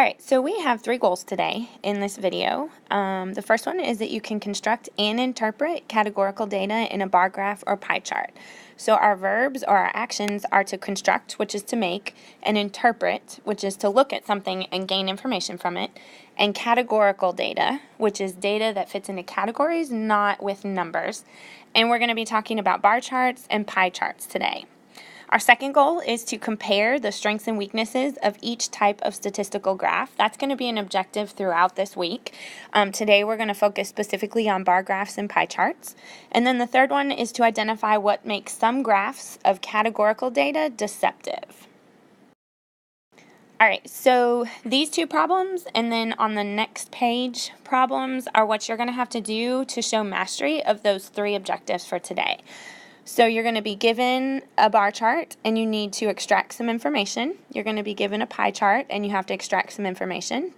Alright, so we have 3 goals today in this video. The first one is that you can construct and interpret categorical data in a bar graph or pie chart. So our verbs or our actions are to construct, which is to make, and interpret, which is to look at something and gain information from it, and categorical data, which is data that fits into categories, not with numbers. And we're going to be talking about bar charts and pie charts today. Our second goal is to compare the strengths and weaknesses of each type of statistical graph. That's going to be an objective throughout this week. Today we're going to focus specifically on bar graphs and pie charts. And then the third one is to identify what makes some graphs of categorical data deceptive. Alright, so these 2 problems and then on the next page problems are what you're going to have to do to show mastery of those 3 objectives for today. So you're going to be given a bar chart and you need to extract some information. You're going to be given a pie chart and you have to extract some information.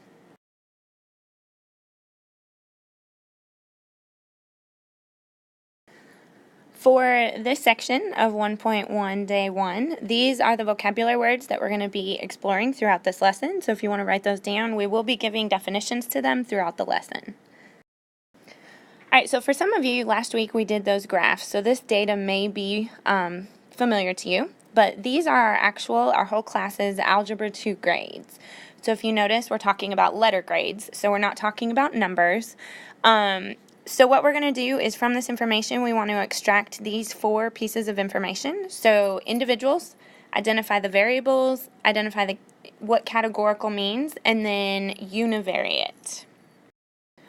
For this section of 1.1 Day 1, these are the vocabulary words that we're going to be exploring throughout this lesson. So if you want to write those down, we will be giving definitions to them throughout the lesson. Alright, so for some of you, last week we did those graphs, so this data may be familiar to you, but these are our whole class's Algebra 2 grades. So if you notice, we're talking about letter grades, so we're not talking about numbers. So what we're going to do is from this information, we want to extract these 4 pieces of information. So individuals, identify the variables, identify what categorical means, and then univariate.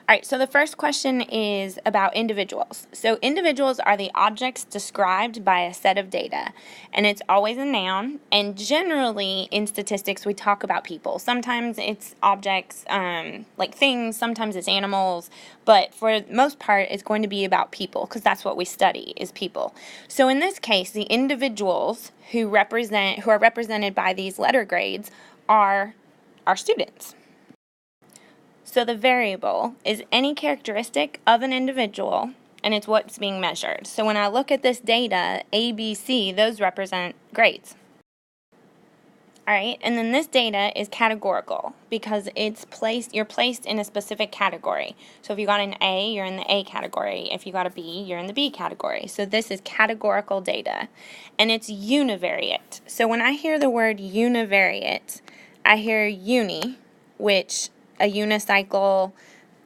Alright, so the first question is about individuals. So individuals are the objects described by a set of data, and it's always a noun, and generally in statistics we talk about people. Sometimes it's objects like things, sometimes it's animals, but for the most part it's going to be about people because that's what we study is people. So in this case, the individuals who are represented by these letter grades are our students. So the variable is any characteristic of an individual, and it's what's being measured. So when I look at this data, A, B, C, those represent grades. Alright, and then this data is categorical because you're placed in a specific category. So if you got an A, you're in the A category. If you got a B, you're in the B category. So this is categorical data, and it's univariate. So when I hear the word univariate, I hear uni, which a unicycle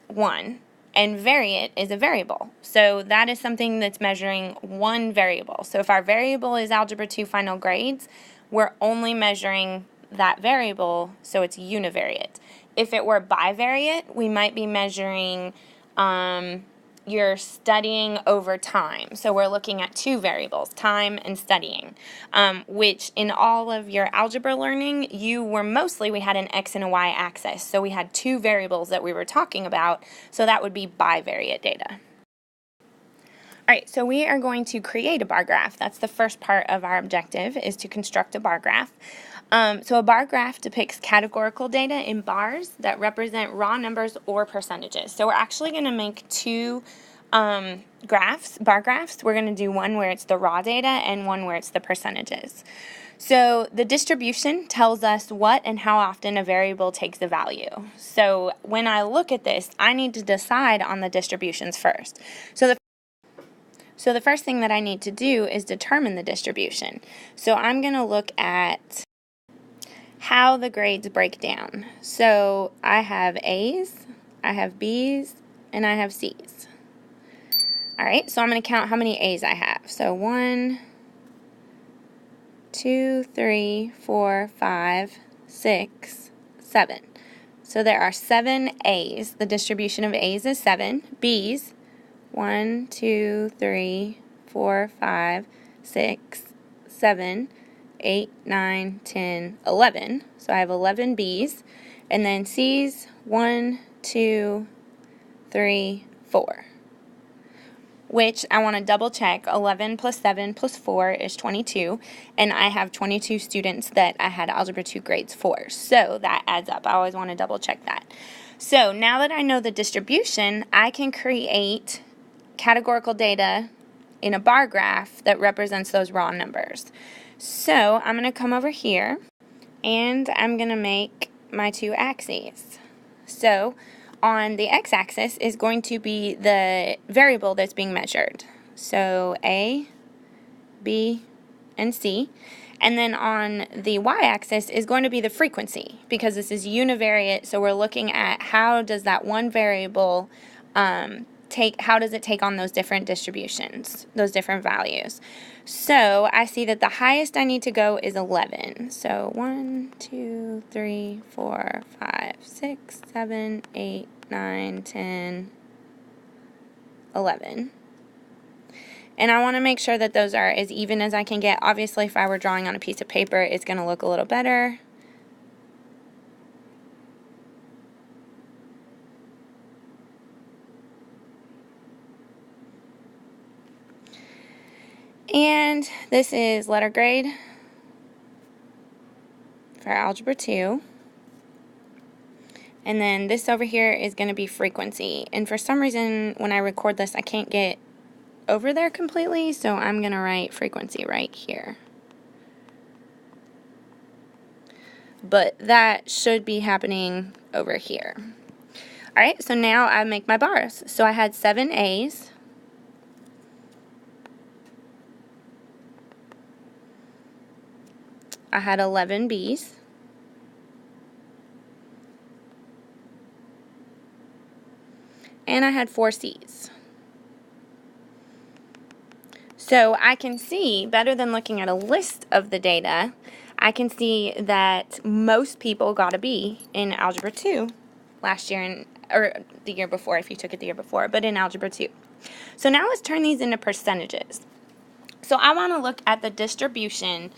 1, and variate is a variable. So that is something that's measuring one variable. So if our variable is Algebra 2 final grades, we're only measuring that variable, so it's univariate. If it were bivariate, we might be measuring you're studying over time. So we're looking at 2 variables, time and studying, which in all of your algebra learning, we had an X and a Y axis. So we had 2 variables that we were talking about, so that would be bivariate data. Alright, so we are going to create a bar graph. That's the first part of our objective, is to construct a bar graph. So a bar graph depicts categorical data in bars that represent raw numbers or percentages. So we're actually going to make 2 bar graphs. We're going to do one where it's the raw data and one where it's the percentages. So the distribution tells us what and how often a variable takes a value. So when I look at this, I need to decide on the distributions first. So the first thing that I need to do is determine the distribution. So I'm going to look at how the grades break down. So I have A's, I have B's, and I have C's. Alright, so I'm going to count how many A's I have. So 1, 2, 3, 4, 5, 6, 7. So there are 7 A's. The distribution of A's is 7. B's, 1, 2, 3, 4, 5, 6, 7, 8, 9, 10, 11. So I have 11 B's. And then C's, 1, 2, 3, 4. Which I want to double check. 11 plus 7 plus 4 is 22. And I have 22 students that I had Algebra 2 grades for. So that adds up. I always want to double check that. So now that I know the distribution, I can create categorical data in a bar graph that represents those raw numbers. So I'm going to come over here and I'm going to make my two axes. So on the x-axis is going to be the variable that's being measured. So A, B, and C. And then on the y-axis is going to be the frequency, because this is univariate, so we're looking at how does that one variable how does it take on those different distributions, those different values. So I see that the highest I need to go is 11. So 1, 2, 3, 4, 5, 6, 7, 8, 9, 10, 11. And I want to make sure that those are as even as I can get. Obviously, if I were drawing on a piece of paper, it's going to look a little better. And this is letter grade for Algebra 2. And then this over here is going to be frequency. And for some reason, when I record this, I can't get over there completely, so I'm going to write frequency right here. But that should be happening over here. All right, so now I make my bars. So I had 7 A's. I had 11 B's. And I had 4 C's. So I can see, better than looking at a list of the data, I can see that most people got a B in Algebra 2 last year, or the year before if you took it the year before, but in Algebra 2. So now let's turn these into percentages. So I want to look at the distribution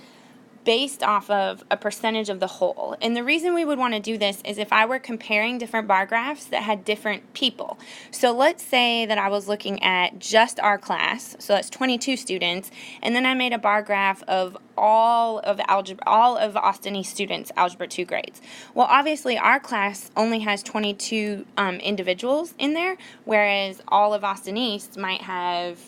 based off of a percentage of the whole. And the reason we would want to do this is if I were comparing different bar graphs that had different people. So let's say that I was looking at just our class, so that's 22 students, and then I made a bar graph of all of Austin East students' Algebra 2 grades. Well, obviously our class only has 22 individuals in there, whereas all of Austin East might have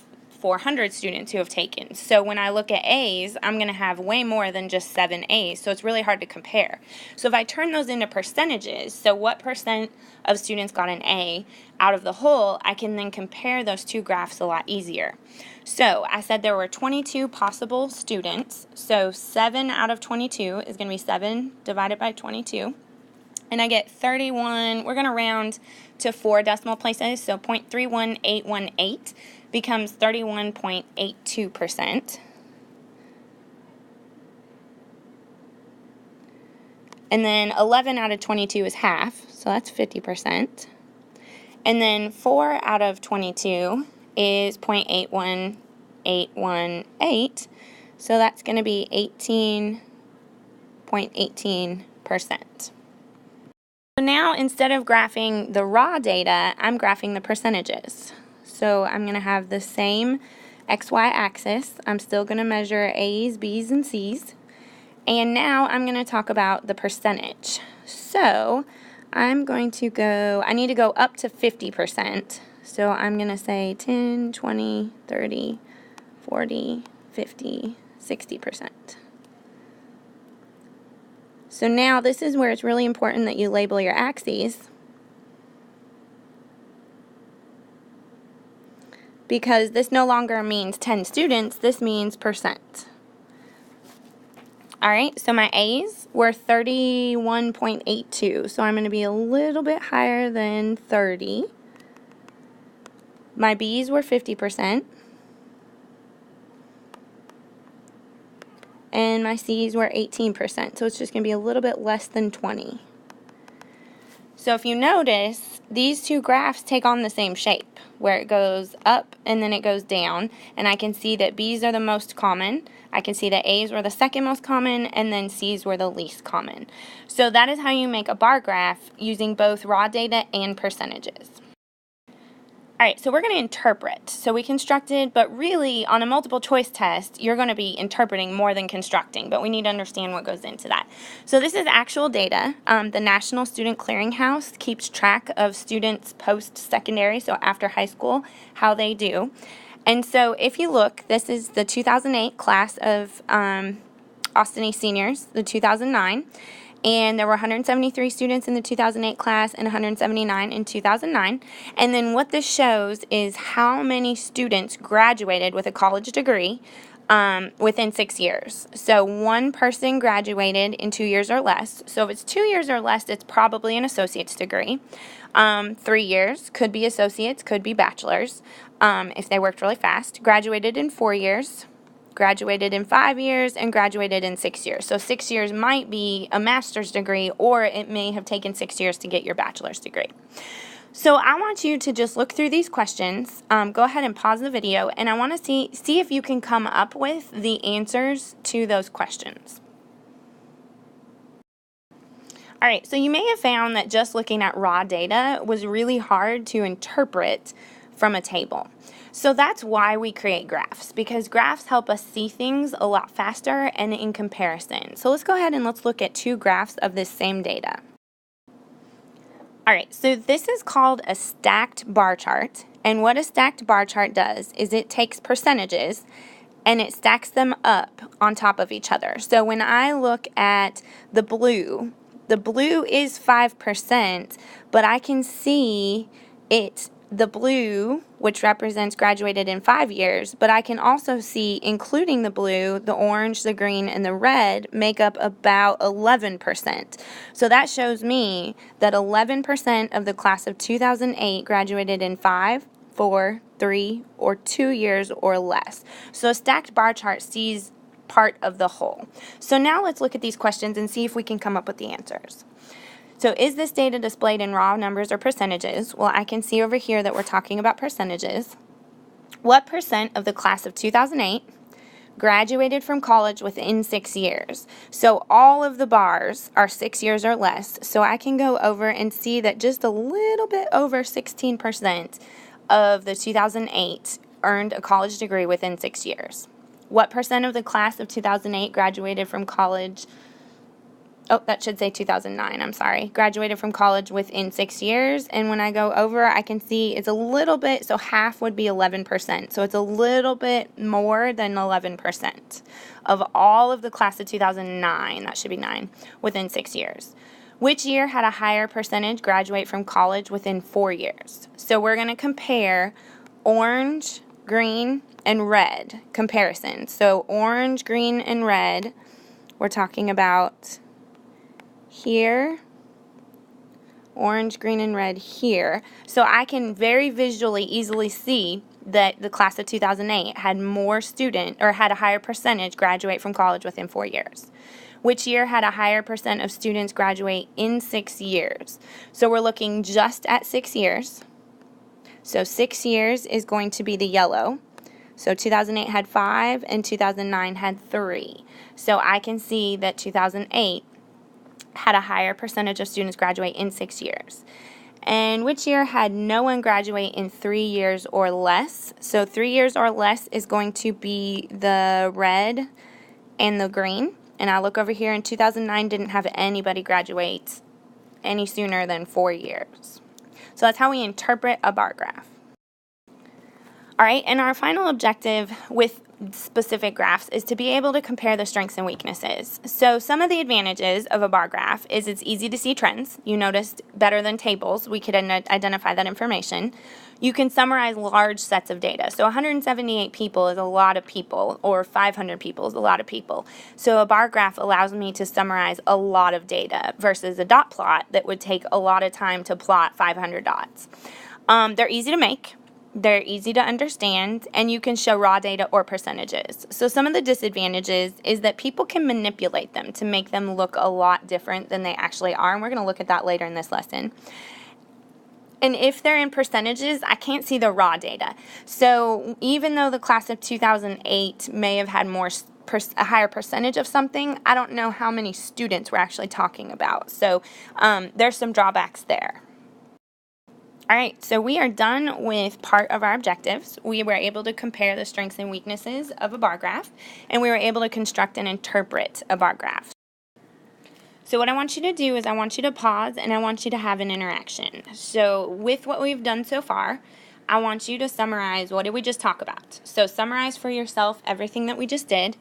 400 students who have taken. So when I look at A's, I'm going to have way more than just 7 A's, so it's really hard to compare. So if I turn those into percentages, so what percent of students got an A out of the whole, I can then compare those two graphs a lot easier. So I said there were 22 possible students, so 7 out of 22 is going to be 7 divided by 22. And I get 31, we're going to round to 4 decimal places, so 0.31818 becomes 31.82%. And then 11 out of 22 is half, so that's 50%. And then 4 out of 22 is 0.81818, so that's going to be 18.18%. So now instead of graphing the raw data, I'm graphing the percentages. So I'm going to have the same XY axis. I'm still going to measure A's, B's, and C's. And now I'm going to talk about the percentage. So I'm going to go, I need to go up to 50%. So I'm going to say 10, 20, 30, 40, 50, 60%. So now this is where it's really important that you label your axes, because this no longer means 10 students, this means percent. Alright, so my A's were 31.82, so I'm going to be a little bit higher than 30. My B's were 50%. And my C's were 18%, so it's just going to be a little bit less than 20. So if you notice, these two graphs take on the same shape, where it goes up and then it goes down, and I can see that B's are the most common, I can see that A's were the second most common, and then C's were the least common. So that is how you make a bar graph using both raw data and percentages. Alright, so we're going to interpret. So we constructed, but really on a multiple choice test, you're going to be interpreting more than constructing, but we need to understand what goes into that. So this is actual data. The National Student Clearinghouse keeps track of students post-secondary, so after high school, how they do. And so if you look, this is the 2008 class of Austin East seniors, the 2009. and there were 173 students in the 2008 class and 179 in 2009. And then what this shows is how many students graduated with a college degree within 6 years. So one person graduated in 2 years or less. So if it's 2 years or less, it's probably an associate's degree. 3 years could be associates, could be bachelor's if they worked really fast. Graduated in 4 years. Graduated in 5 years, and graduated in 6 years. So 6 years might be a master's degree, or it may have taken 6 years to get your bachelor's degree. So I want you to just look through these questions. Go ahead and pause the video, and I want to see if you can come up with the answers to those questions. All right, so you may have found that just looking at raw data was really hard to interpret from a table. So that's why we create graphs, because graphs help us see things a lot faster and in comparison. So let's go ahead and let's look at 2 graphs of this same data. All right, so this is called a stacked bar chart, and what a stacked bar chart does is it takes percentages and it stacks them up on top of each other. So when I look at the blue is 5%, but I can see the blue, which represents graduated in 5 years, but I can also see, including the blue, the orange, the green, and the red make up about 11%. So that shows me that 11% of the class of 2008 graduated in 5, 4, 3, or 2 years or less. So a stacked bar chart sees part of the whole. So now let's look at these questions and see if we can come up with the answers. So is this data displayed in raw numbers or percentages? Well, I can see over here that we're talking about percentages. What percent of the class of 2008 graduated from college within 6 years? So all of the bars are 6 years or less. So I can go over and see that just a little bit over 16% of the 2008 earned a college degree within 6 years. What percent of the class of 2008 graduated from college? Oh, that should say 2009, I'm sorry. Graduated from college within 6 years, and when I go over, I can see it's a little bit, so half would be 11%. So it's a little bit more than 11% of all of the class of 2009, that should be 9, within 6 years. Which year had a higher percentage graduate from college within 4 years? So we're going to compare orange, green, and red comparison. So orange, green, and red, we're talking about here, orange, green, and red here. So I can very visually easily see that the class of 2008 had more student, or had a higher percentage graduate from college within 4 years. Which year had a higher percent of students graduate in 6 years? So we're looking just at 6 years. So 6 years is going to be the yellow. So 2008 had 5 and 2009 had 3. So I can see that 2008 had a higher percentage of students graduate in 6 years. And which year had no one graduate in 3 years or less? So 3 years or less is going to be the red and the green. And I look over here, and 2009 didn't have anybody graduate any sooner than 4 years. So that's how we interpret a bar graph. All right, and our final objective with specific graphs is to be able to compare the strengths and weaknesses. So some of the advantages of a bar graph is it's easy to see trends. You noticed better than tables, we could identify that information. You can summarize large sets of data. So 178 people is a lot of people, or 500 people is a lot of people. So a bar graph allows me to summarize a lot of data versus a dot plot that would take a lot of time to plot 500 dots. They're easy to make. They're easy to understand, and you can show raw data or percentages. So some of the disadvantages is that people can manipulate them to make them look a lot different than they actually are, and we're going to look at that later in this lesson. And if they're in percentages, I can't see the raw data. So even though the class of 2008 may have had a higher percentage of something, I don't know how many students we're actually talking about. So there's some drawbacks there. All right, so we are done with part of our objectives. We were able to compare the strengths and weaknesses of a bar graph, and we were able to construct and interpret a bar graph. So what I want you to do is I want you to pause, and I want you to have an interaction. So with what we've done so far, I want you to summarize what did we just talk about. So summarize for yourself everything that we just did.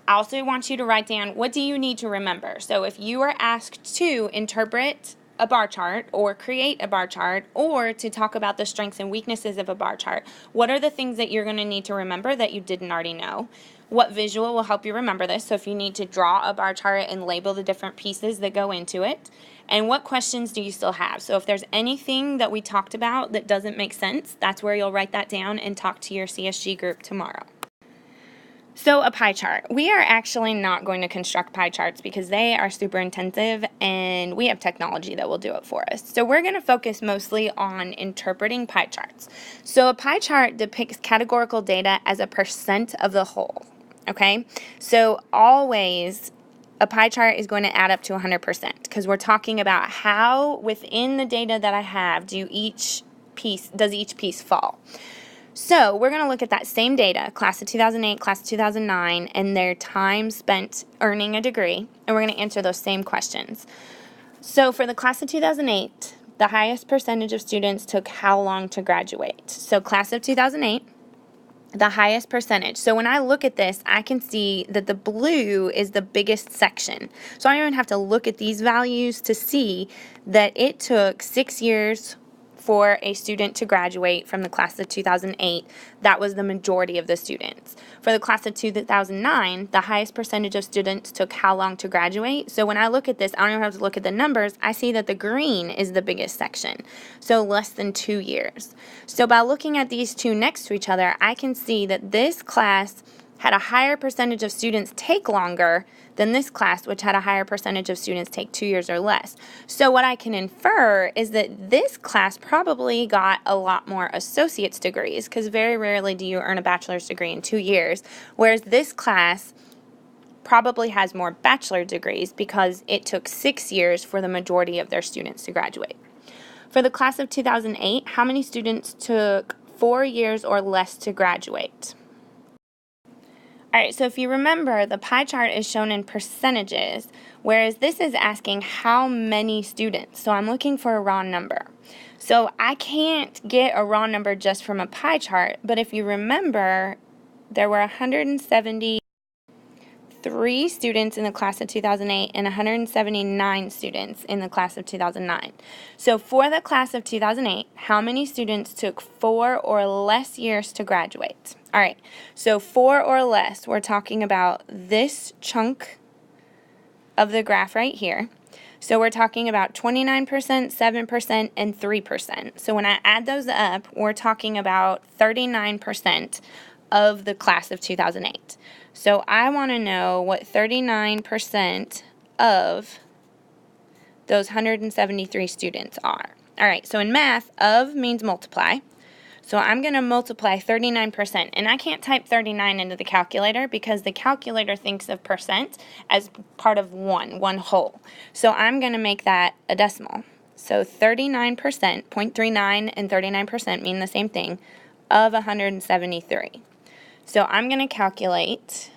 I also want you to write down, what do you need to remember? So if you are asked to interpret a bar chart or create a bar chart or to talk about the strengths and weaknesses of a bar chart, what are the things that you're going to need to remember that you didn't already know? What visual will help you remember this? So if you need to draw a bar chart and label the different pieces that go into it. And what questions do you still have? So if there's anything that we talked about that doesn't make sense, that's where you'll write that down and talk to your CSG group tomorrow. So a pie chart. We are actually not going to construct pie charts because they are super intensive and we have technology that will do it for us. So we're going to focus mostly on interpreting pie charts. So a pie chart depicts categorical data as a percent of the whole. Okay? So always a pie chart is going to add up to 100% because we're talking about how within the data that I have does each piece fall. So we're going to look at that same data, class of 2008, class of 2009, and their time spent earning a degree, and we're going to answer those same questions. So for the class of 2008, the highest percentage of students took how long to graduate? So class of 2008, the highest percentage. So when I look at this, I can see that the blue is the biggest section. So I don't even have to look at these values to see that it took 6 years for a student to graduate from the class of 2008. That was the majority of the students. For the class of 2009, the highest percentage of students took how long to graduate. So when I look at this, I don't even have to look at the numbers. I see that the green is the biggest section, so less than 2 years. So by looking at these two next to each other, I can see that this class had a higher percentage of students take longer than this class, which had a higher percentage of students take 2 years or less. So what I can infer is that this class probably got a lot more associate's degrees, because very rarely do you earn a bachelor's degree in 2 years, whereas this class probably has more bachelor degrees because it took 6 years for the majority of their students to graduate. For the class of 2008, how many students took 4 years or less to graduate? All right, so if you remember, the pie chart is shown in percentages, whereas this is asking how many students. So I'm looking for a raw number. So I can't get a raw number just from a pie chart, but if you remember, there were 173 students in the class of 2008 and 179 students in the class of 2009. So for the class of 2008, how many students took 4 or less years to graduate? All right, so 4 or less, we're talking about this chunk of the graph right here. So we're talking about 29%, 7%, and 3%. So when I add those up, we're talking about 39% of the class of 2008. So I want to know what 39% of those 173 students are. All right, so in math, of means multiply. So I'm going to multiply 39%, and I can't type 39 into the calculator because the calculator thinks of percent as part of one whole. So I'm going to make that a decimal. So 39%, 0.39 and 39% mean the same thing, of 173. So I'm going to calculate,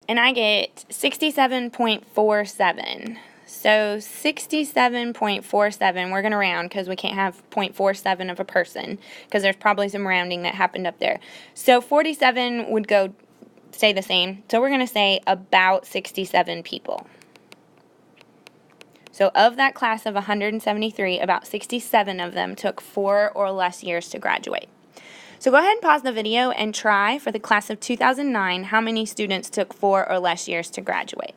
and I get 67.47. So 67.47, we're going to round because we can't have 0.47 of a person because there's probably some rounding that happened up there. So 47 would stay the same. So we're going to say about 67 people. So of that class of 173, about 67 of them took 4 or less years to graduate. So go ahead and pause the video and try for the class of 2009 how many students took 4 or less years to graduate.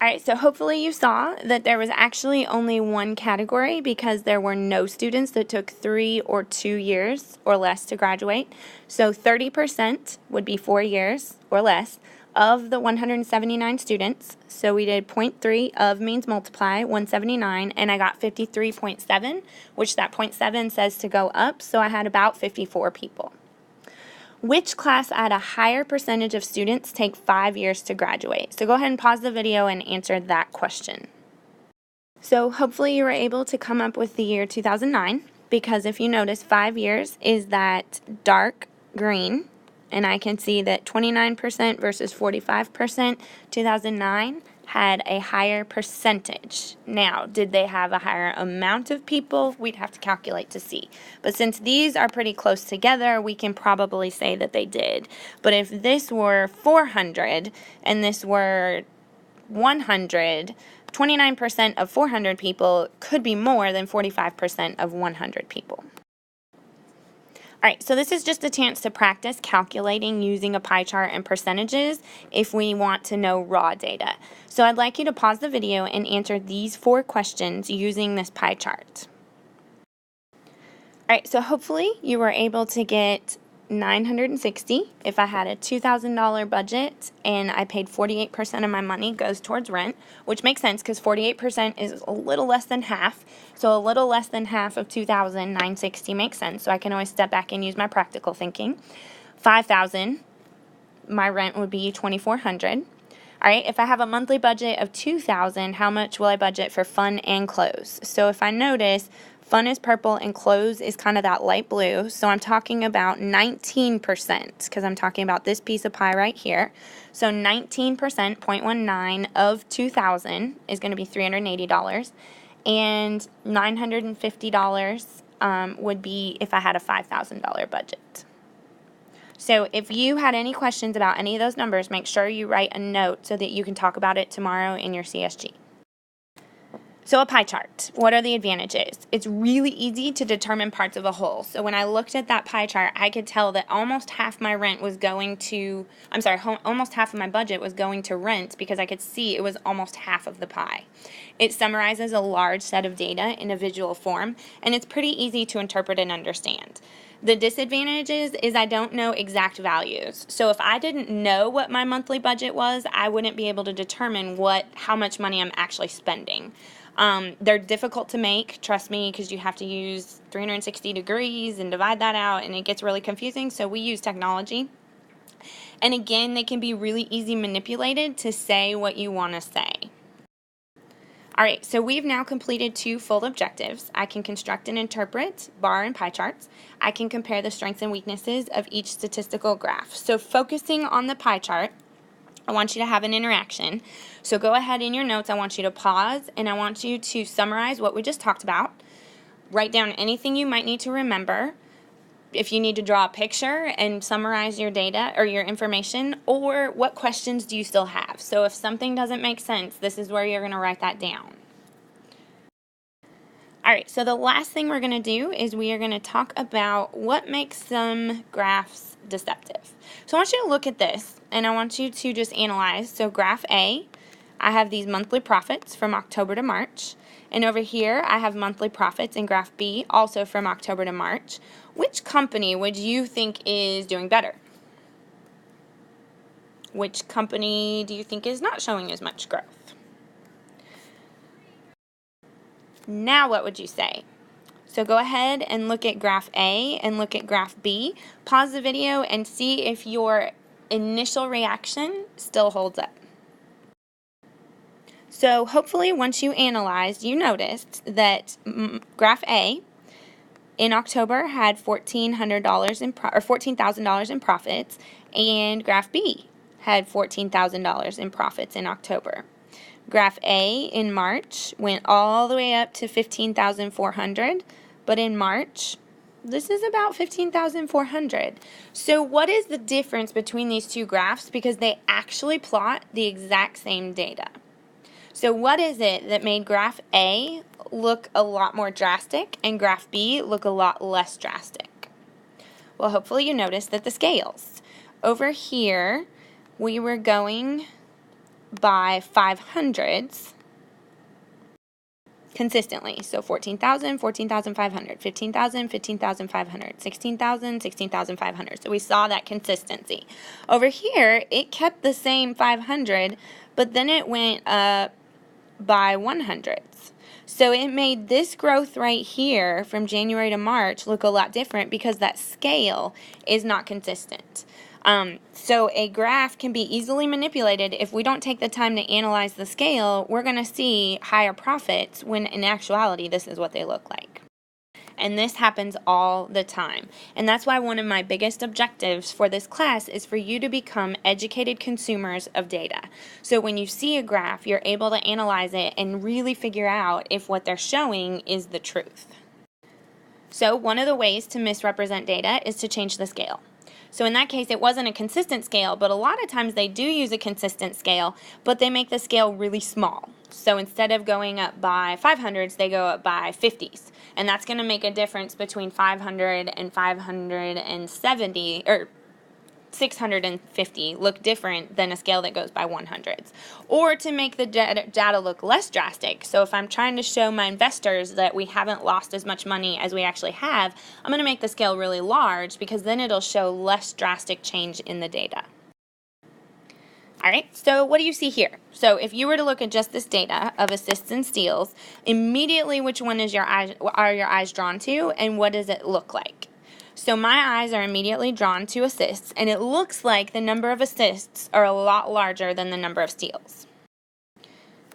All right, so hopefully you saw that there was actually only one category because there were no students that took 3 or 2 years or less to graduate. So 30% would be 4 years or less of the 179 students. So we did 0.3 of means multiply 179, and I got 53.7, which that 0.7 says to go up, so I had about 54 people. Which class had a higher percentage of students take 5 years to graduate? So go ahead and pause the video and answer that question. So hopefully you were able to come up with the year 2009, because if you notice, 5 years is that dark green, and I can see that 29% versus 45%, 2009 had a higher percentage. Now, did they have a higher amount of people? We'd have to calculate to see. But since these are pretty close together, we can probably say that they did. But if this were 400 and this were 100, 29% of 400 people could be more than 45% of 100 people. All right, so this is just a chance to practice calculating using a pie chart and percentages if we want to know raw data. So I'd like you to pause the video and answer these 4 questions using this pie chart. All right, so hopefully you were able to get 960 if I had a $2,000 budget and I paid 48% of my money goes towards rent, which makes sense because 48% is a little less than half. So a little less than half of 960 makes sense. So I can always step back and use my practical thinking. 5,000, my rent would be 2,400. All right, if I have a monthly budget of 2,000, how much will I budget for fun and clothes? So if I notice, fun is purple and clothes is kind of that light blue. So I'm talking about 19% because I'm talking about this piece of pie right here. So 19%, 0.19 of 2,000 is going to be $380. And $950 would be if I had a $5,000 budget. So if you had any questions about any of those numbers, make sure you write a note so that you can talk about it tomorrow in your CSG. So a pie chart, what are the advantages? It's really easy to determine parts of a whole. So when I looked at that pie chart, I could tell that almost half my rent was going to, almost half of my budget was going to rent because I could see it was almost half of the pie. It summarizes a large set of data in a visual form, and it's pretty easy to interpret and understand. The disadvantages is I don't know exact values. So if I didn't know what my monthly budget was, I wouldn't be able to determine how much money I'm actually spending. They're difficult to make, trust me, because you have to use 360 degrees and divide that out, and it gets really confusing, so we use technology. And again, they can be really easy manipulated to say what you want to say. All right, so we've now completed 2 full objectives. I can construct and interpret bar and pie charts. I can compare the strengths and weaknesses of each statistical graph. So focusing on the pie chart, I want you to have an interaction. So go ahead in your notes. I want you to pause and I want you to summarize what we just talked about. Write down anything you might need to remember. If you need to draw a picture and summarize your data or your information, or what questions do you still have? So if something doesn't make sense, this is where you're going to write that down. All right, so the last thing we're going to do is we are going to talk about what makes some graphs deceptive. So I want you to look at this, and I want you to just analyze. So graph A, I have these monthly profits from October to March. And over here, I have monthly profits in graph B, also from October to March. Which company would you think is doing better? Which company do you think is not showing as much growth? Now what would you say? So go ahead and look at graph A and look at graph B. Pause the video and see if your initial reaction still holds up. So hopefully once you analyzed, you noticed that graph A in October had $14,000 in profits, and graph B had $14,000 in profits in October. Graph A in March went all the way up to $15,400, but in March, this is about $15,400. So what is the difference between these 2 graphs? Because they actually plot the exact same data. So what is it that made graph A look a lot more drastic and graph B look a lot less drastic? Well, hopefully you noticed that the scales. Over here, we were going by 500s consistently. So 14,000, 14,500, 15,000, 15,500, 16,000, 16,500. So we saw that consistency. Over here, it kept the same 500, but then it went up by 100s. So it made this growth right here from January to March look a lot different because that scale is not consistent. So a graph can be easily manipulated. If we don't take the time to analyze the scale, we're going to see higher profits when in actuality this is what they look like. And this happens all the time. And that's why one of my biggest objectives for this class is for you to become educated consumers of data. So when you see a graph, you're able to analyze it and really figure out if what they're showing is the truth. So one of the ways to misrepresent data is to change the scale. So in that case, it wasn't a consistent scale, but a lot of times they do use a consistent scale, but they make the scale really small. So instead of going up by 500s, they go up by 50s. And that's going to make a difference between 500 and 570, or 650 look different than a scale that goes by 100s. Or to make the data look less drastic. So if I'm trying to show my investors that we haven't lost as much money as we actually have, I'm going to make the scale really large because then it'll show less drastic change in the data. Alright, so what do you see here? So if you were to look at just this data of assists and steals, immediately which one are your eyes drawn to, and what does it look like? So my eyes are immediately drawn to assists, and it looks like the number of assists are a lot larger than the number of steals.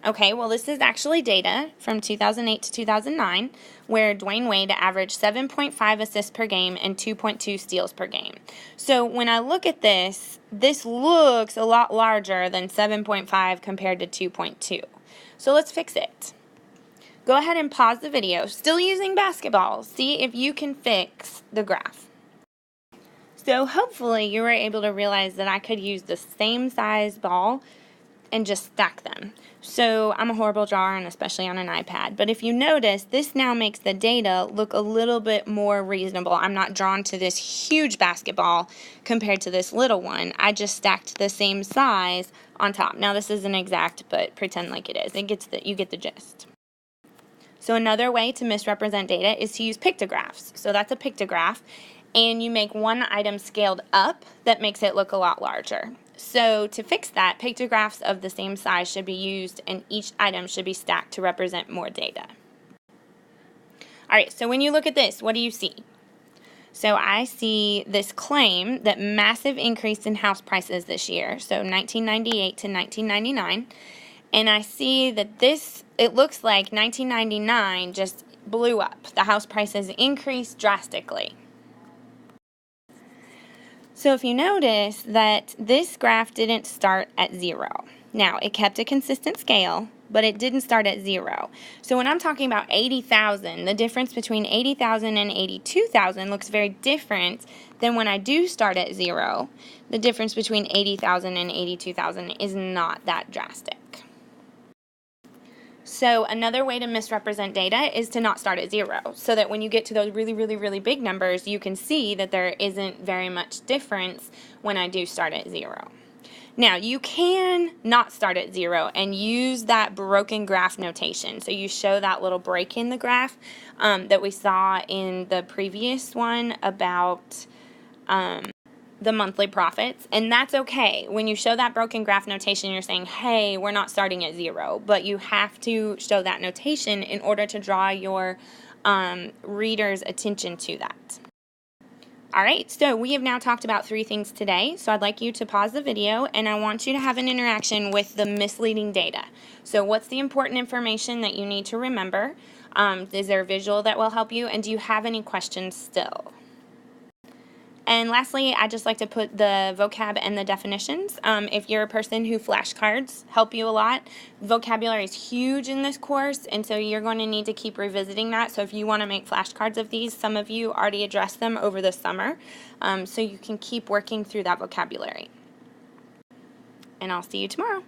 Okay, well this is actually data from 2008 to 2009, where Dwayne Wade averaged 7.5 assists per game and 2.2 steals per game. So when I look at this, this looks a lot larger than 7.5 compared to 2.2. So let's fix it. Go ahead and pause the video, still using basketball. See if you can fix the graph. So hopefully you were able to realize that I could use the same size ball and just stack them. So I'm a horrible drawer, and especially on an iPad, but if you notice, this now makes the data look a little bit more reasonable. I'm not drawn to this huge basketball compared to this little one. I just stacked the same size on top. Now this isn't exact, but pretend like it is. You get the gist. So another way to misrepresent data is to use pictographs. So that's a pictograph, and you make one item scaled up that makes it look a lot larger. So to fix that, pictographs of the same size should be used, and each item should be stacked to represent more data. Alright, so when you look at this, what do you see? So I see this claim that massive increase in house prices this year, so 1998 to 1999, and I see that it looks like 1999 just blew up. The house prices increased drastically. So if you notice that this graph didn't start at 0. Now, it kept a consistent scale, but it didn't start at 0. So when I'm talking about 80,000, the difference between 80,000 and 82,000 looks very different than when I do start at 0. The difference between 80,000 and 82,000 is not that drastic. So another way to misrepresent data is to not start at 0, so that when you get to those really, really, really big numbers, you can see that there isn't very much difference when I do start at 0. Now, you can not start at 0 and use that broken graph notation. So you show that little break in the graph that we saw in the previous one about the monthly profits, and that's okay. When you show that broken graph notation, you're saying, hey, we're not starting at 0, but you have to show that notation in order to draw your reader's attention to that. Alright, so we have now talked about 3 things today, so I'd like you to pause the video, and I want you to have an interaction with the misleading data. So what's the important information that you need to remember? Is there a visual that will help you, and do you have any questions still? And lastly, I just like to put the vocab and the definitions. If you're a person who flashcards help you a lot, vocabulary is huge in this course, and so you're going to need to keep revisiting that. So if you want to make flashcards of these, some of you already addressed them over the summer, so you can keep working through that vocabulary. And I'll see you tomorrow.